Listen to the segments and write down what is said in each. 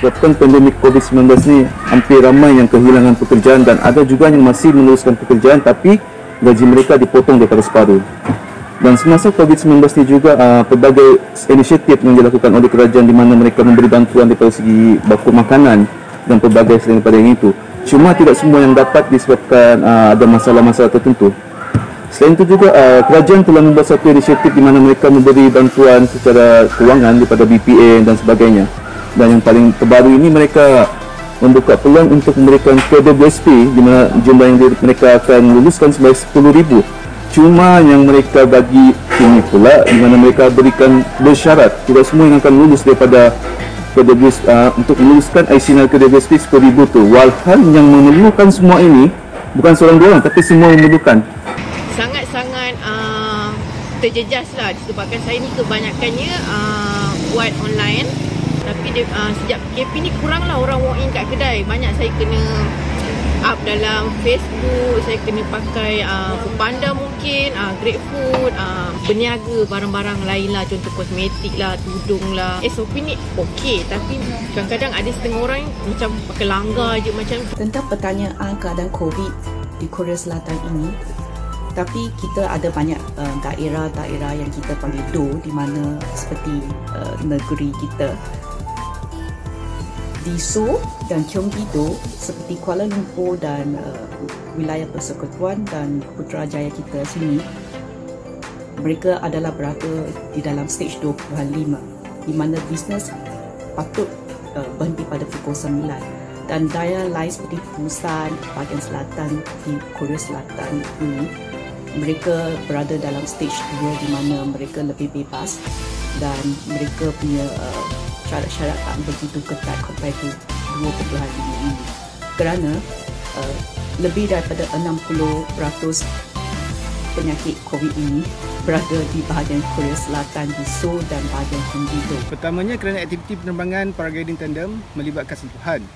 disebabkan pandemik COVID-19 ni hampir ramai yang kehilangan pekerjaan dan ada juga yang masih meneruskan pekerjaan tapi gaji mereka dipotong daripada separuh. Dan semasa COVID-19 ni juga pelbagai inisiatif yang dilakukan oleh kerajaan di mana mereka memberi bantuan daripada segi baku makanan dan pelbagai selain daripada yang itu. Cuma tidak semua yang dapat disebabkan ada masalah-masalah tertentu. Selain itu juga kerajaan telah membuat satu inisiatif di mana mereka memberi bantuan secara kewangan daripada BPN dan sebagainya. Dan yang paling terbaru ini mereka membuka peluang untuk memberikan KWSP di mana jumlah yang mereka akan luluskan sebanyak 10,000. Cuma yang mereka bagi ini pula di mana mereka berikan bersyarat tidak semua yang akan lulus daripada KWSP untuk meluluskan ICNL KWSP 10,000 tu. Walhal yang memerlukan semua ini bukan seorang dua orang tapi semua memerlukan. Sangat-sangat terjejas lah disebabkan saya ni kebanyakannya buat online. Tapi sejak PKP ni kurang lah orang walk in kat kedai. Banyak saya kena up dalam Facebook, saya kena pakai Foodpanda mungkin, GrabFood, berniaga barang-barang lain lah, contoh kosmetik lah, tudung lah. SOP ni okey, tapi kadang-kadang ada setengah orang macam pakai langgar je macam. Tentang pertanyaan keadaan COVID di Korea Selatan ini, tapi kita ada banyak daerah-daerah yang kita panggil Do, di mana seperti negeri kita di Seoul dan Gyeonggi-do, seperti Kuala Lumpur dan wilayah Persekutuan dan Putrajaya kita sini, mereka adalah berada di dalam stage 2.5 di mana bisnes patut berhenti pada pukul 9. Dan daerah lain seperti Busan, bahagian selatan di Korea Selatan ini, mereka berada dalam stage 2 di mana mereka lebih bebas dan mereka punya syarat-syarat tak begitu ketat compared to 2.5 ini. Kerana lebih daripada 60% penyakit COVID ini berada di bahagian Korea Selatan, di Seoul dan bahagian Gyeonggi-do. Pertamanya kerana aktiviti penerbangan paragliding tandem melibatkan sentuhan,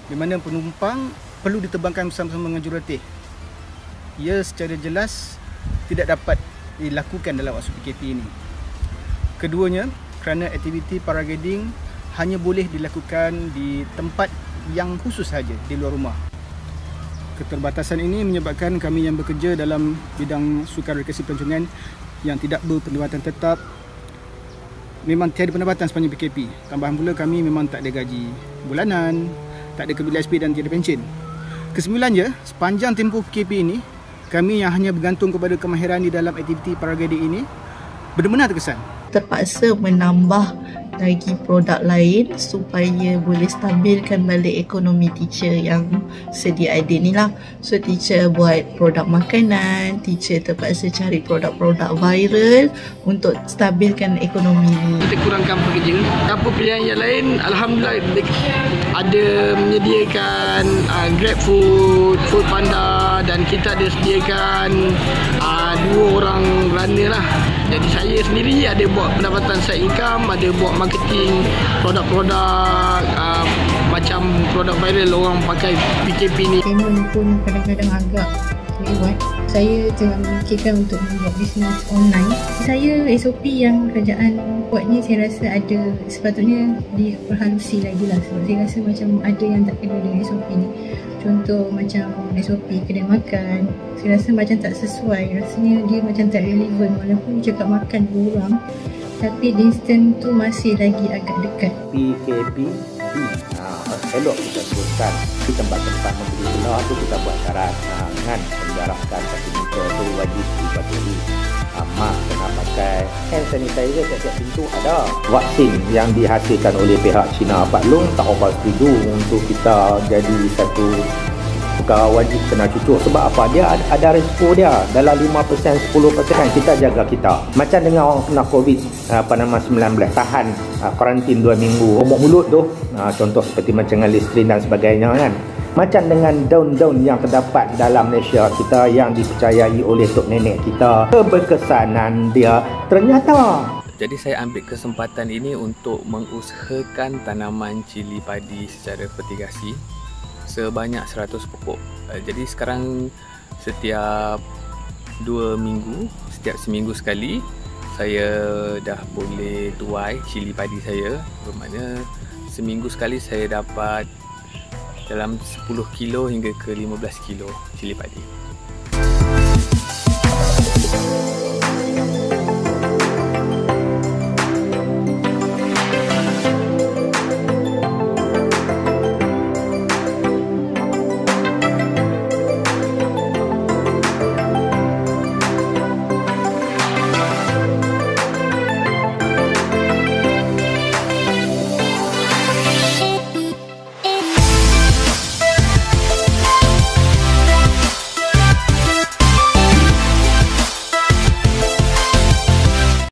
di mana penumpang perlu diterbangkan bersama-sama dengan jurulatih. Ia secara jelas tidak dapat dilakukan dalam waktu PKP ini. Keduanya, kerana aktiviti paragliding hanya boleh dilakukan di tempat yang khusus saja di luar rumah. Keterbatasan ini menyebabkan kami yang bekerja dalam bidang sukan rekreasi pelancongan yang tidak berpendapatan tetap memang tiada pendapatan sepanjang PKP. Tambahan pula kami memang tak ada gaji bulanan, tak ada kedudukan SP dan tiada pencen. Kesembilannya, sepanjang tempoh PKP ini, kami yang hanya bergantung kepada kemahiran di dalam aktiviti paragliding ini benar-benar terkesan. Terpaksa menambah lagi produk lain supaya boleh stabilkan balik ekonomi teacher yang sedia ada ni lah. So teacher buat produk makanan, teacher terpaksa cari produk-produk viral untuk stabilkan ekonomi ni. Kita kurangkan pekerja. Apa pilihan yang lain, Alhamdulillah ada menyediakan GrabFood, Foodpanda dan kita ada sediakan 2 orang runner lah. Jadi saya sendiri ada buat pendapatan side income, ada buat marketing produk-produk macam produk viral orang pakai PKP ni. Payment pun kadang-kadang agak lewat. Saya tengah memikirkan untuk membuat bisnes online. Saya SOP yang kerajaan buat ni saya rasa ada sepatutnya diperhalusi lagi lah. Sebab saya rasa macam ada yang tak kena dengan SOP ni. Contoh macam SOP kedai makan, saya rasa macam tak sesuai. Rasanya dia macam tak relevan walaupun cakap makan 2 orang, tapi distance tu masih lagi agak dekat. PKP elok kita teruskan di tempat-tempat membeli belah tu kita buat syarat dengan menjarakkan 1 meter tu wajib dipatuhi. Mak kena pakai hand sanitizer tiap-tiap pintu ada. Vaksin yang dihasilkan oleh pihak China Pak Long tak apa setuju untuk kita jadi satu perkara wajib kena cucuk. Sebab apa? Dia ada risiko dia. Dalam 5%, 10% kita jaga kita. Macam dengan orang kena COVID-19 tahan karantin 2 minggu. Omok mulut tu contoh seperti macam Listerine dan sebagainya kan. Macam dengan daun-daun yang terdapat dalam Malaysia kita yang dipercayai oleh tok nenek kita, keberkesanan dia ternyata. Jadi saya ambil kesempatan ini untuk mengusahakan tanaman cili padi secara vertikasi sebanyak 100 pokok. Jadi sekarang setiap 2 minggu, setiap seminggu sekali saya dah boleh tuai cili padi saya. Bermakna seminggu sekali saya dapat dalam 10 kilo hingga ke 15 kilo cili padi.